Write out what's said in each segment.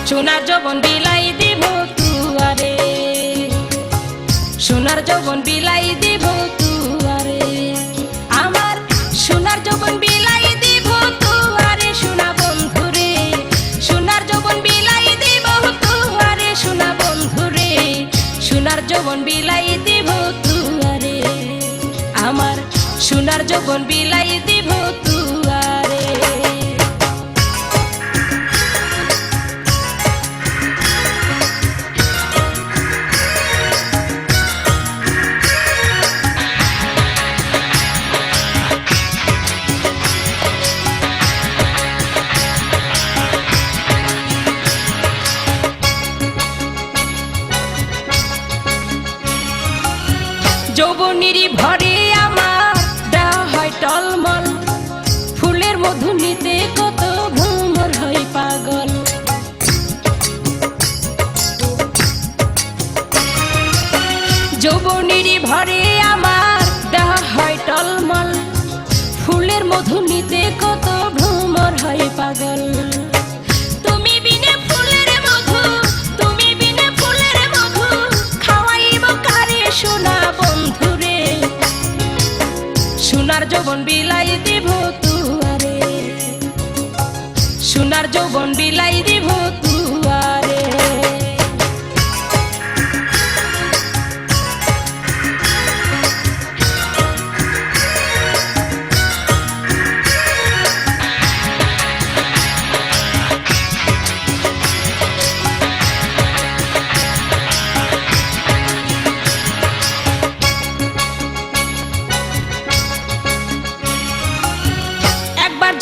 সোনার যৌবন বিলাই দিব তুয়ারে, সোনার যৌবন বিলাই দিব তুয়ারে, আমার সোনার যৌবন বিলাই দিব তুয়ারে সোনা বন্ধুরে, সোনার যৌবন বিলাই দিব তুয়ারে সোনা বন্ধুরে, সোনার যৌবন বিলাই দিব তুয়ারে, আমার সোনার যৌবন বিলাই দিব তুয়ারে। যৌবনেরই ভরে আমার দেহ হয় টলমল, ফুলের মধু নিতে কত ভ্রমর হয় পাগল। যৌবনেরই ভরে আমার দেহ হয় টলমল, ফুলের মধু নিতে কত ভ্রমর হয় পাগল। তুমি বিনে ফুলের মধু, তুমি বিনে ফুলের মধু, খাওয়াইব কারে সোনা বন্ধুরে, সোনার যৌবন বিলাই দিব তুয়ারে, সোনার যৌবন বিলাই দিব তুয়ারে।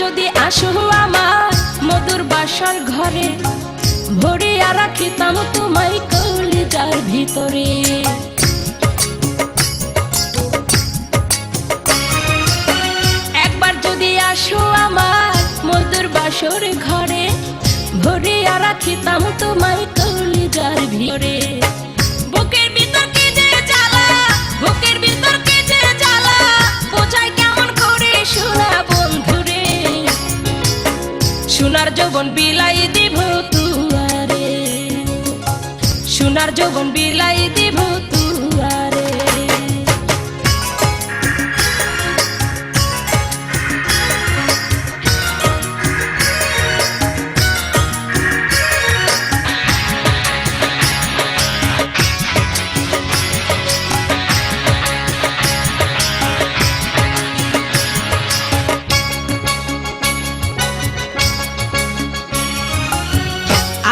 যদি আসো আমার মধুর বাসার ঘরে, ভরিয়া রাখিতাম তোমায় কলিজার ভিতরে। একবার যদি আসো আমার মধুর বাসার ঘরে, ভরিয়া রাখিতাম তোমায় কলিজার ভিতরে। বুকের ভিতর কে যে জ্বালা, বুকের ভিতর কে যে জ্বালা, বোঝাই কেমন করে সোনা বন্ধুরে, সোনার যৌবন বিলাই দিব তুয়ারে, সোনার যৌবন বিলাই দিব তুয়ারে।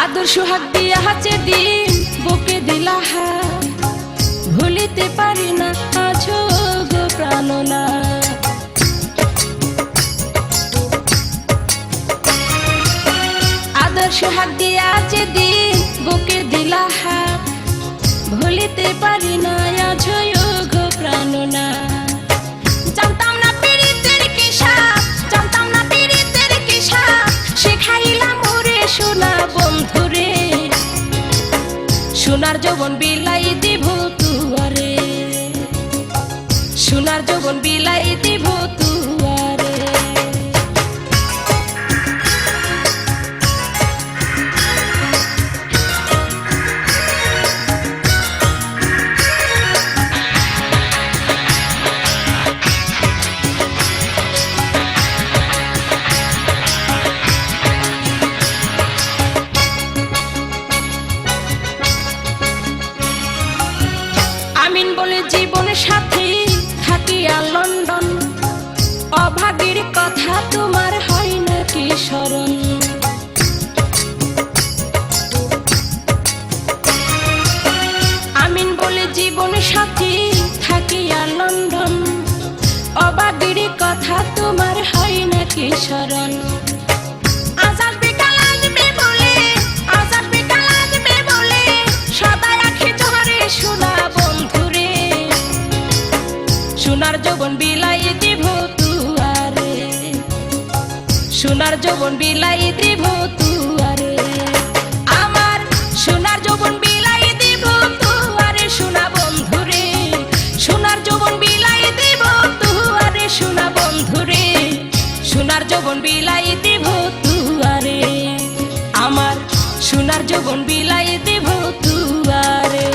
আদর সোহাগ দিয়া হাতে দিন বুকে দিলা হাত, ভুলিতে পারি না আছো গো প্রাণনা। আদর সোহাগ দিয়া হাতে দিন বুকে দিলা হাত, ভুলিতে পারি না আছো গো প্রাণনা। জানতাম না পীড়িতের কিসা, জানতাম না পীড়িতের কিসা, শেখাইলাম ওরে সোনা বন্ধুরে, সোনার যৌবন বিলাই দিব তুয়ারে, সোনার যৌবন বিলাই দিব তুয়ারে। আমিন বলে জীবনের সাথী থাকিয়া লন্ডন, অভাগীর কথা তোমার হয় নাকি স্মরণ। আমিন বলে জীবনের সাথী থাকিয়া লন্ডন, অভাগীর কথা তোমার হয় নাকি স্মরণ। আজাদ বিকাল আসবে বলে, আজাদ বিকাল আসবে বলে, সদা রাখি জোরে সোনা বন্ধুরে, সোনার যৌবন বিলাই দিব তুয়ারে, সোনার যৌবন বিলাই দিব তুয়ারে, আমার সোনার যৌবন বিলাই দিব তুয়ারে সোনা বন্ধুরে, সোনার যৌবন বিলাই দিব তুয়ারে সোনা বন্ধুরে, সোনার যৌবন বিলাই দিব তুয়ারে, আমার সোনার যৌবন বিলাই দিব তুয়ারে।